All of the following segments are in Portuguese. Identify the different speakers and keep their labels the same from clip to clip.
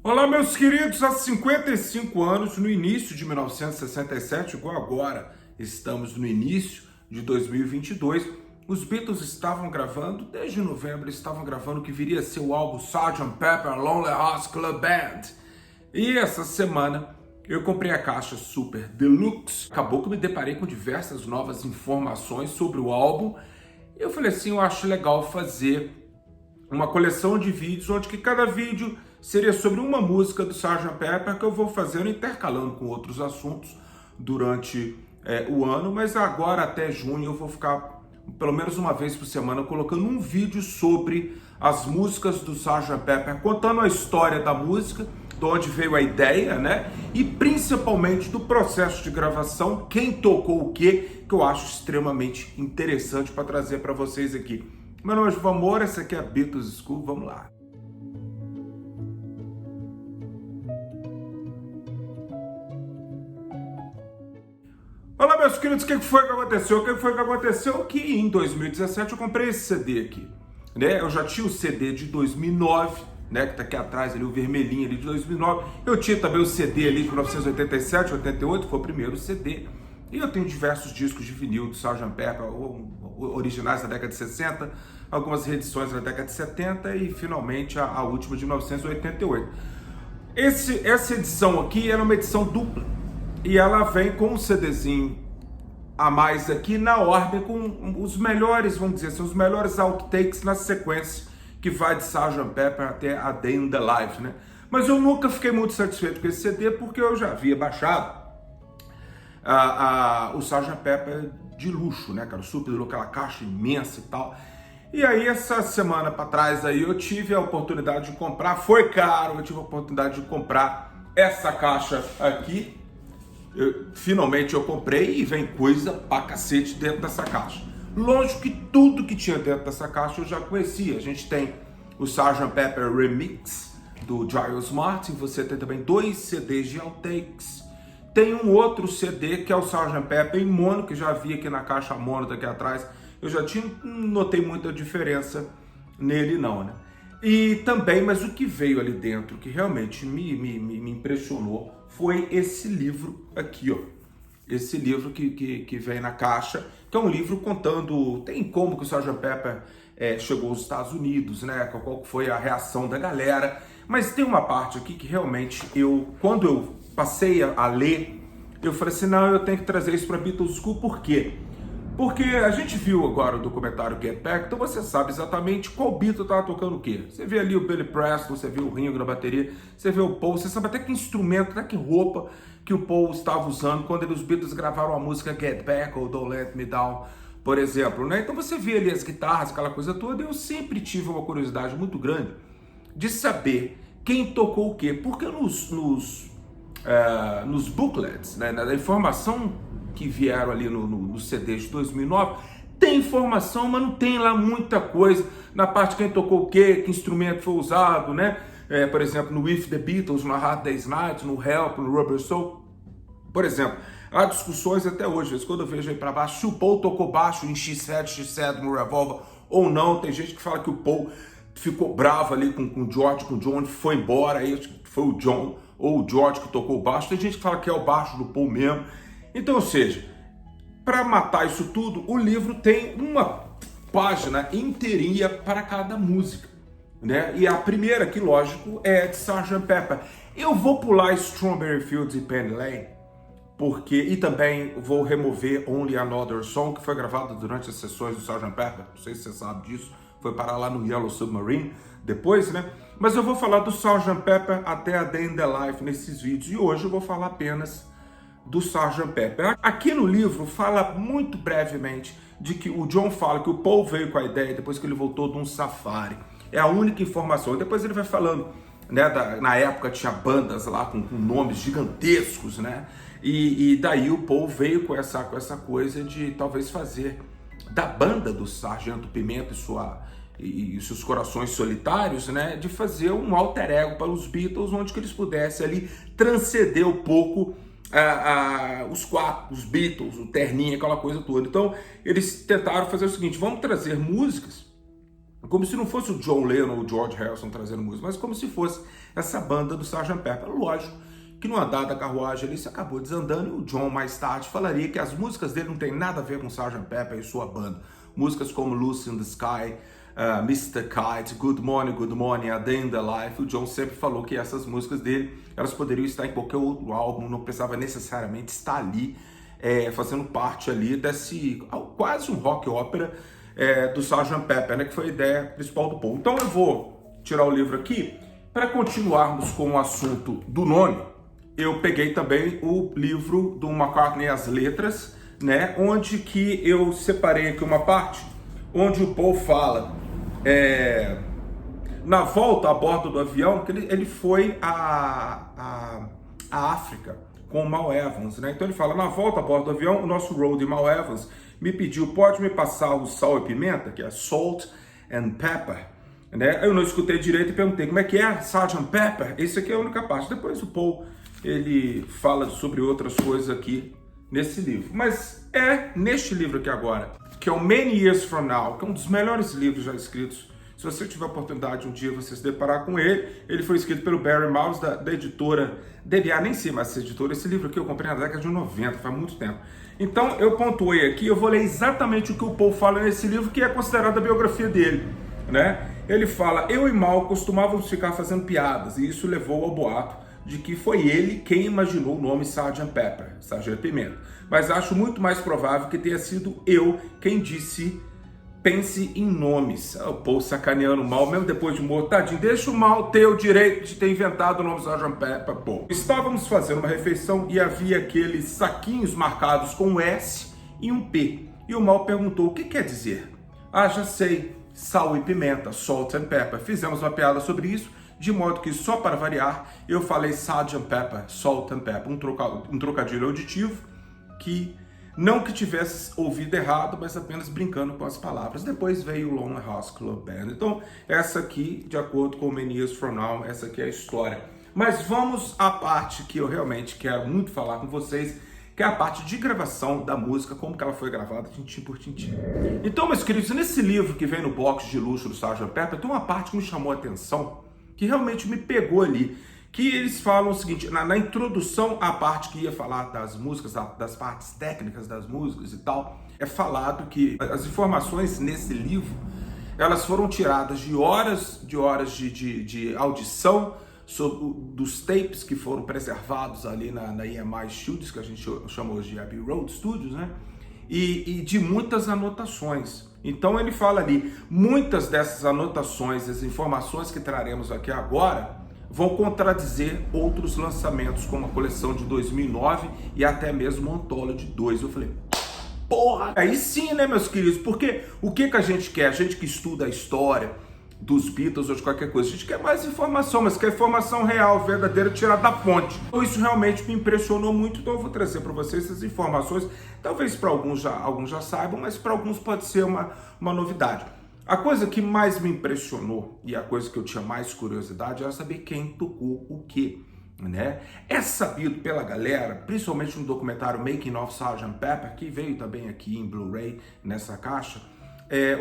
Speaker 1: Olá, meus queridos, há 55 anos, no início de 1967, igual agora, estamos no início de 2022, os Beatles estavam gravando, desde novembro, eles estavam gravando o que viria a ser o álbum Sgt. Pepper Lonely Hearts Club Band. E essa semana eu comprei a caixa Super Deluxe. Acabou que eu me deparei com diversas novas informações sobre o álbum. E eu falei assim, eu acho legal fazer uma coleção de vídeos, onde que cada vídeo seria sobre uma música do Sgt. Pepper, que eu vou fazendo intercalando com outros assuntos durante o ano, mas agora até junho eu vou ficar pelo menos uma vez por semana colocando um vídeo sobre as músicas do Sgt. Pepper, contando a história da música, de onde veio a ideia, né? E principalmente do processo de gravação, quem tocou o quê, que eu acho extremamente interessante para trazer para vocês aqui. Meu nome é João Moura, essa aqui é a Beatles School, vamos lá. Olá, meus queridos, o que foi que aconteceu? O que foi que aconteceu? Que em 2017 eu comprei esse CD aqui, né? Eu já tinha o CD de 2009, né? Que tá aqui atrás, ali, o vermelhinho ali de 2009. Eu tinha também o CD ali de 1987, 88, foi o primeiro CD. E eu tenho diversos discos de vinil do Sgt. Pepper, originais da década de 60, algumas reedições da década de 70 e finalmente a última de 1988. Essa edição aqui era uma edição dupla e ela vem com um CDzinho a mais aqui na ordem com os melhores, vamos dizer assim, os melhores outtakes na sequência que vai de Sgt. Pepper até a Day in the Life, né? Mas eu nunca fiquei muito satisfeito com esse CD porque eu já havia baixado o Sgt. Pepper de luxo, né, cara? Super, aquela caixa imensa e tal. E aí, essa semana para trás aí, eu tive a oportunidade de comprar, foi caro, eu tive a oportunidade de comprar essa caixa aqui. Finalmente eu comprei e vem coisa pra cacete dentro dessa caixa. Lógico que tudo que tinha dentro dessa caixa eu já conhecia. A gente tem o Sgt. Pepper Remix do Giles Martin, você tem também 2 CDs de outtakes. Tem um outro CD que é o Sgt. Pepper em mono, que já havia aqui na caixa mono daqui atrás. Eu já notei muita diferença nele não, né? E também, mas o que veio ali dentro, que realmente me impressionou, foi esse livro aqui, ó. Esse livro que vem na caixa, que é um livro contando, tem como que o Sgt. Pepper chegou aos Estados Unidos, né? Qual foi a reação da galera. Mas tem uma parte aqui que realmente quando eu passei a ler, eu falei assim, não, eu tenho que trazer isso para Beatles School, por quê? Porque a gente viu agora o documentário Get Back, então você sabe exatamente qual Beatle estava tocando o quê. Você vê ali o Billy Preston, você vê o Ringo na bateria, você vê o Paul, você sabe até que instrumento, até que roupa que o Paul estava usando quando os Beatles gravaram a música Get Back ou Don't Let Me Down, por exemplo, né? Então você vê ali as guitarras, aquela coisa toda, e eu sempre tive uma curiosidade muito grande de saber quem tocou o quê. Porque nos booklets, né, na informação que vieram ali no CD de 2009, tem informação, mas não tem lá muita coisa na parte de quem tocou o quê, que instrumento foi usado, né? Por exemplo, no With the Beatles, no Hard Day's Night, no Help, no Rubber Soul, por exemplo. Há discussões até hoje, quando eu vejo aí para baixo, se o Paul tocou baixo em X7 no Revolver ou não. Tem gente que fala que o Paul ficou bravo ali com o George, com o John, foi embora, aí foi o John ou o George que tocou o baixo. Tem gente que fala que é o baixo do Paul mesmo. Então, ou seja, para matar isso tudo, o livro tem uma página inteirinha para cada música, né? E a primeira aqui, lógico, é de Sgt. Pepper. Eu vou pular Strawberry Fields e Penny Lane, e também vou remover Only Another Song, que foi gravado durante as sessões do Sgt. Pepper. Não sei se você sabe disso, foi parar lá no Yellow Submarine depois, né? Mas eu vou falar do Sgt. Pepper até a Day in the Life nesses vídeos, e hoje eu vou falar apenas do Sgt. Pepper. Aqui no livro fala muito brevemente de que o John fala que o Paul veio com a ideia depois que ele voltou de um safari. É a única informação. Depois ele vai falando, né, na época tinha bandas lá com nomes gigantescos, né? E daí o Paul veio com essa coisa de talvez fazer da banda do Sargento Pimenta e seus corações solitários, né, de fazer um alter ego para os Beatles, onde que eles pudessem ali transcender um pouco os quatro, os Beatles, o terninho, aquela coisa toda. Então eles tentaram fazer o seguinte, vamos trazer músicas como se não fosse o John Lennon ou o George Harrison trazendo música, mas como se fosse essa banda do Sgt. Pepper. Lógico que no andar da carruagem ali, isso acabou desandando, e o John mais tarde falaria que as músicas dele não tem nada a ver com Sgt. Pepper e sua banda. Músicas como Lucy in the Sky, Mr. Kite, Good Morning, A Day in the Life. O John sempre falou que essas músicas dele, elas poderiam estar em qualquer outro álbum, não precisava necessariamente estar ali, fazendo parte ali desse, quase um rock ópera do Sgt. Pepper, né, que foi a ideia principal do Paul. Então eu vou tirar o livro aqui para continuarmos com o assunto do nome. Eu peguei também o livro do McCartney, As Letras, né, onde que eu separei aqui uma parte onde o Paul fala na volta a bordo do avião que ele foi à África com o Mal Evans, né? Então ele fala, na volta a bordo do avião, o nosso roadie Mal Evans me pediu, pode me passar o sal e pimenta, que é salt and pepper, né? Eu não escutei direito e perguntei, como é que é, Sgt. Pepper? Esse aqui é a única parte. Depois o Paul, ele fala sobre outras coisas aqui nesse livro. Mas neste livro aqui agora, que é o Many Years From Now, que é um dos melhores livros já escritos. Se você tiver a oportunidade um dia você se deparar com ele, ele foi escrito pelo Barry Miles, da editora DBA, nem sei mais essa editora. Esse livro aqui eu comprei na década de 90, faz muito tempo. Então eu pontuei aqui, eu vou ler exatamente o que o Paul fala nesse livro, que é considerado a biografia dele, né? Ele fala, eu e Mal costumávamos ficar fazendo piadas, e isso levou ao boato de que foi ele quem imaginou o nome Sgt. Pepper, Sargento Pimenta. Mas acho muito mais provável que tenha sido eu quem disse, pense em nomes. O Paul sacaneando o Mal, mesmo depois de morto. Tadinho, deixa o Mal ter o direito de ter inventado o nome Sgt. Pepper, Paul. Estávamos fazendo uma refeição e havia aqueles saquinhos marcados com um S e um P. E o Mal perguntou, o que quer dizer? Ah, já sei, sal e pimenta, salt and pepper. Fizemos uma piada sobre isso, de modo que, só para variar, eu falei Sgt. Pepper, Salt and Pepper, um trocadilho auditivo que não que tivesse ouvido errado, mas apenas brincando com as palavras. Depois veio o Lonely House Club Band. Então, essa aqui, de acordo com o Many Years From Now, essa aqui é a história. Mas vamos à parte que eu realmente quero muito falar com vocês, que é a parte de gravação da música, como que ela foi gravada, tintim por tintim. Então, meus queridos, nesse livro que vem no box de luxo do Sgt. Pepper, tem uma parte que me chamou a atenção, que realmente me pegou ali, que eles falam o seguinte, na introdução à parte que ia falar das músicas, das partes técnicas das músicas e tal, é falado que as informações nesse livro, elas foram tiradas de horas de audição, dos tapes que foram preservados ali na EMI Studios, que a gente chama hoje de Abbey Road Studios, né? E de muitas anotações. Então ele fala ali, muitas dessas anotações, as informações que traremos aqui agora, vão contradizer outros lançamentos, como a coleção de 2009 e até mesmo o Anthology 2. Eu falei, porra! Aí sim, né, meus queridos? Porque o que a gente quer? A gente que estuda a história dos Beatles ou de qualquer coisa, a gente quer mais informação, mas quer informação real, verdadeira, tirada da fonte. Então isso realmente me impressionou muito, então eu vou trazer para vocês essas informações, talvez para alguns já saibam, mas para alguns pode ser uma novidade. A coisa que mais me impressionou e a coisa que eu tinha mais curiosidade era saber quem tocou o quê, né? É sabido pela galera, principalmente no documentário Making of Sgt. Pepper, que veio também aqui em Blu-ray nessa caixa,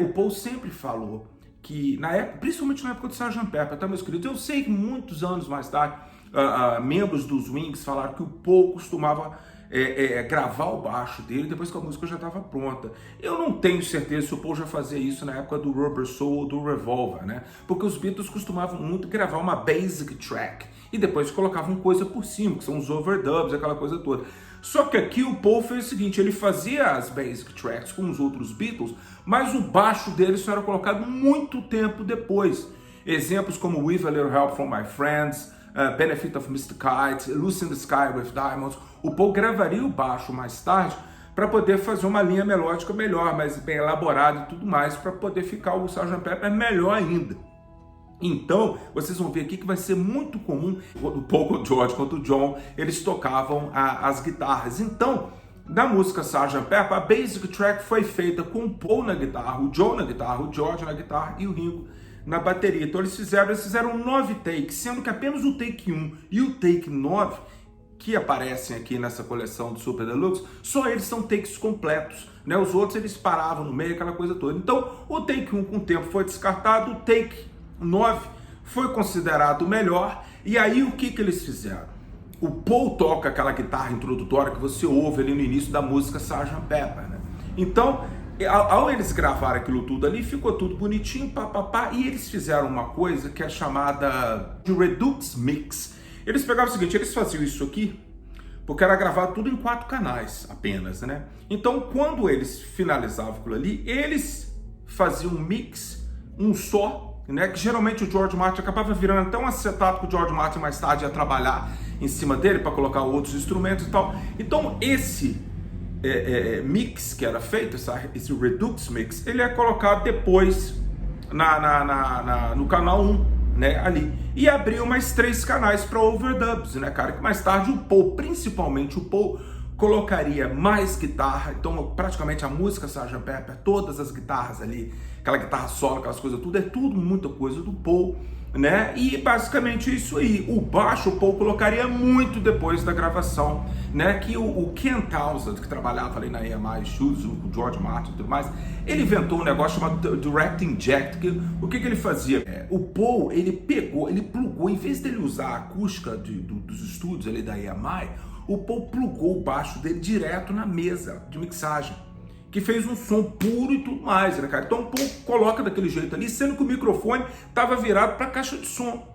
Speaker 1: o Paul sempre falou que, na época, principalmente na época do Sgt. Pepper, tá, meus queridos? Eu sei que muitos anos mais tarde, membros dos Wings falaram que o Paul costumava gravar o baixo dele depois que a música já estava pronta. Eu não tenho certeza se o Paul já fazia isso na época do Rubber Soul ou do Revolver, né? Porque os Beatles costumavam muito gravar uma basic track e depois colocavam coisa por cima, que são os overdubs, aquela coisa toda. Só que aqui o Paul fez o seguinte, ele fazia as basic tracks com os outros Beatles, mas o baixo dele só era colocado muito tempo depois. Exemplos como With a Little Help from My Friends, Benefit of Mr. Kite, Lucy in the Sky with Diamonds. O Paul gravaria o baixo mais tarde para poder fazer uma linha melódica melhor, mais bem elaborada e tudo mais, para poder ficar o Sgt. Pepper melhor ainda. Então, vocês vão ver aqui que vai ser muito comum, o Paul com o George quanto o John, eles tocavam as guitarras. Então, na música Sgt. Pepper, a basic track foi feita com o Paul na guitarra, o John na guitarra, o George na guitarra e o Ringo na bateria. Então eles fizeram 9 takes, sendo que apenas o take 1 e o take 9 que aparecem aqui nessa coleção do Super Deluxe, só eles são takes completos, né? Os outros eles paravam no meio, aquela coisa toda. Então, o take 1 com o tempo foi descartado, o take 9 foi considerado o melhor, e aí o que eles fizeram? O Paul toca aquela guitarra introdutória que você ouve ali no início da música Sgt. Pepper, né? Então, ao eles gravarem aquilo tudo ali, ficou tudo bonitinho, papapá, e eles fizeram uma coisa que é chamada de Redux Mix. Eles pegavam o seguinte, eles faziam isso aqui, porque era gravado tudo em 4 canais apenas, né? Então, quando eles finalizavam aquilo ali, eles faziam um mix, um só, né? Que geralmente o George Martin acabava virando até um acetato que o George Martin mais tarde ia trabalhar em cima dele para colocar outros instrumentos e tal. Então, esse mix que era feito, esse Redux Mix, ele é colocado depois no canal 1, né, ali. E abriu mais 3 canais para overdubs, né, cara? Que mais tarde o Paul, principalmente o Paul, colocaria mais guitarra. Então, praticamente a música Sgt. Pepper, todas as guitarras ali, aquela guitarra solo, aquelas coisas tudo, é tudo muita coisa do Paul, né? E basicamente isso aí. O baixo o Paul colocaria muito depois da gravação, né? Que o Ken Townsend, que trabalhava ali na EMI Studios, com o George Martin e tudo mais, ele inventou um negócio chamado Direct Inject. O que ele fazia? O Paul, ele plugou, em vez dele usar a acústica dos estúdios ali da EMI, o Paul plugou o baixo dele direto na mesa de mixagem, que fez um som puro e tudo mais, né, cara? Então o Paul coloca daquele jeito ali, sendo que o microfone estava virado para a caixa de som,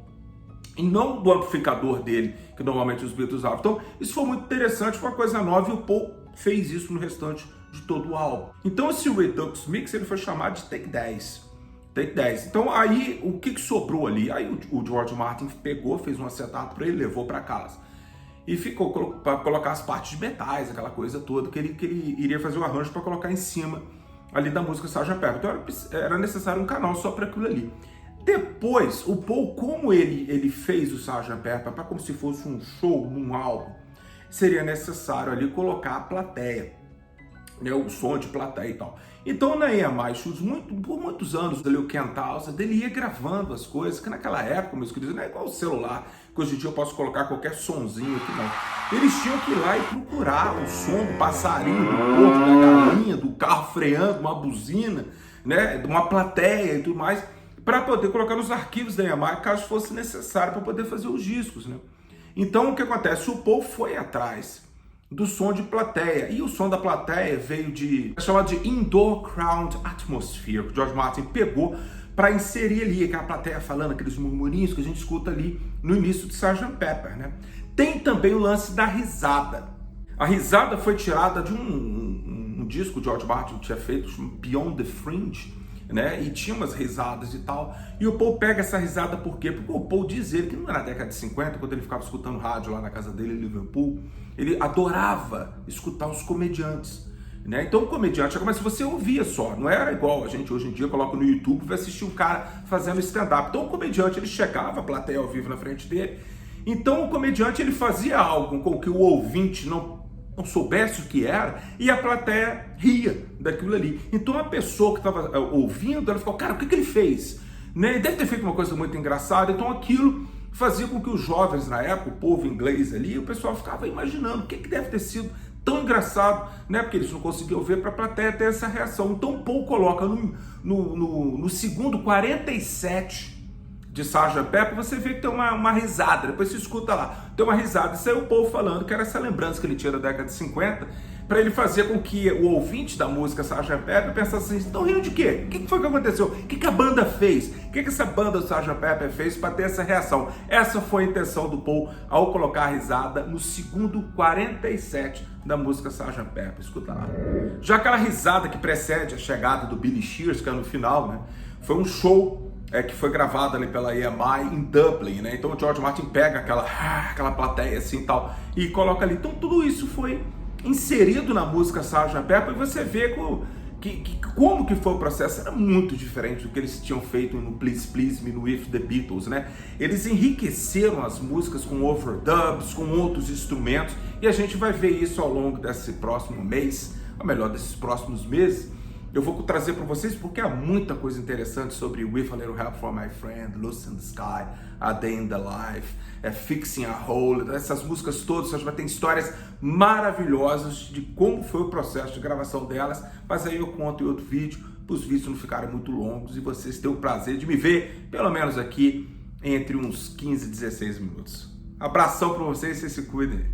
Speaker 1: e não do amplificador dele, que normalmente os Beatles usavam. Então isso foi muito interessante, foi uma coisa nova, e o Paul fez isso no restante de todo o álbum. Então esse Redux Mix, ele foi chamado de Take 10. Take 10. Então aí, o que sobrou ali? Aí o George Martin pegou, fez um acetato para ele, levou para casa. E ficou para colocar as partes de metais, aquela coisa toda, que ele iria fazer o arranjo para colocar em cima ali da música Sgt. Pepper. Então era necessário um canal só para aquilo ali. Depois, o Paul, como ele fez o Sgt. Pepper para como se fosse um show, num álbum, seria necessário ali colocar a plateia, né, o som de plateia e tal. Então na EMI Studios, por muitos anos ali, o Ken Townsend, ele ia gravando as coisas, que naquela época, meus queridos, não é igual o celular, que hoje em dia eu posso colocar qualquer sonzinho aqui, não. Eles tinham que ir lá e procurar o som do passarinho, do porco, da galinha, do carro freando, uma buzina, né, de uma plateia e tudo mais, para poder colocar nos arquivos da EMI, caso fosse necessário, para poder fazer os discos, né. Então o que acontece? O Paul foi atrás do som de plateia, e o som da plateia veio chamado de Indoor Crowd Atmosphere, que o George Martin pegou para inserir ali aquela plateia falando aqueles murmurinhos que a gente escuta ali no início de Sgt. Pepper, né? Tem também o lance da risada. A risada foi tirada de um disco que o George Martin tinha feito, chamado Beyond the Fringe, né? E tinha umas risadas e tal. E o Paul pega essa risada por quê? Porque o Paul diz ele que na década de 50, quando ele ficava escutando rádio lá na casa dele em Liverpool, ele adorava escutar os comediantes, né? Então o comediante, mas se você ouvia só, não era igual a gente hoje em dia coloca no YouTube e vai assistir um cara fazendo stand-up. Então o comediante, ele chegava, a plateia ao vivo na frente dele. Então o comediante, ele fazia algo com que o ouvinte não soubesse o que era, e a plateia ria daquilo ali. Então a pessoa que estava ouvindo, ela ficou, cara, o que ele fez? Né? Ele deve ter feito uma coisa muito engraçada. Então aquilo fazia com que os jovens na época, o povo inglês ali, o pessoal ficava imaginando o que deve ter sido tão engraçado, né? Porque eles não conseguiam ver, para a plateia ter essa reação. Então Paul coloca no segundo 47 de Sgt. Pepper, você vê que tem uma risada, depois você escuta lá, tem uma risada. Isso aí o Paul falando que era essa lembrança que ele tinha da década de 50, para ele fazer com que o ouvinte da música Sgt. Pepper pensasse assim, estão rindo de quê? O que foi que aconteceu? O que a banda fez? O que essa banda do Sgt. Pepper fez para ter essa reação? Essa foi a intenção do Paul ao colocar a risada no segundo 47 da música Sgt. Pepper. Escuta lá. Já aquela risada que precede a chegada do Billy Shears, que é no final, né? Foi um show que foi gravado ali pela EMI em Dublin, né? Então o George Martin pega aquela plateia assim e tal, e coloca ali. Então tudo isso foi inserido na música Sgt. Pepper, e você vê como que foi o processo. Era muito diferente do que eles tinham feito no Please Please Me, no With the Beatles, né? Eles enriqueceram as músicas com overdubs, com outros instrumentos, e a gente vai ver isso ao longo desse próximo mês, ou melhor, desses próximos meses, eu vou trazer para vocês porque há muita coisa interessante sobre With a Little Help from My Friend, Lucy in the Sky, A Day in the Life, Fixing a Hole, essas músicas todas, você vai ter histórias maravilhosas de como foi o processo de gravação delas, mas aí eu conto em outro vídeo, para os vídeos não ficarem muito longos e vocês terem o prazer de me ver, pelo menos aqui, entre uns 15 e 16 minutos. Abração para vocês, vocês se cuidem.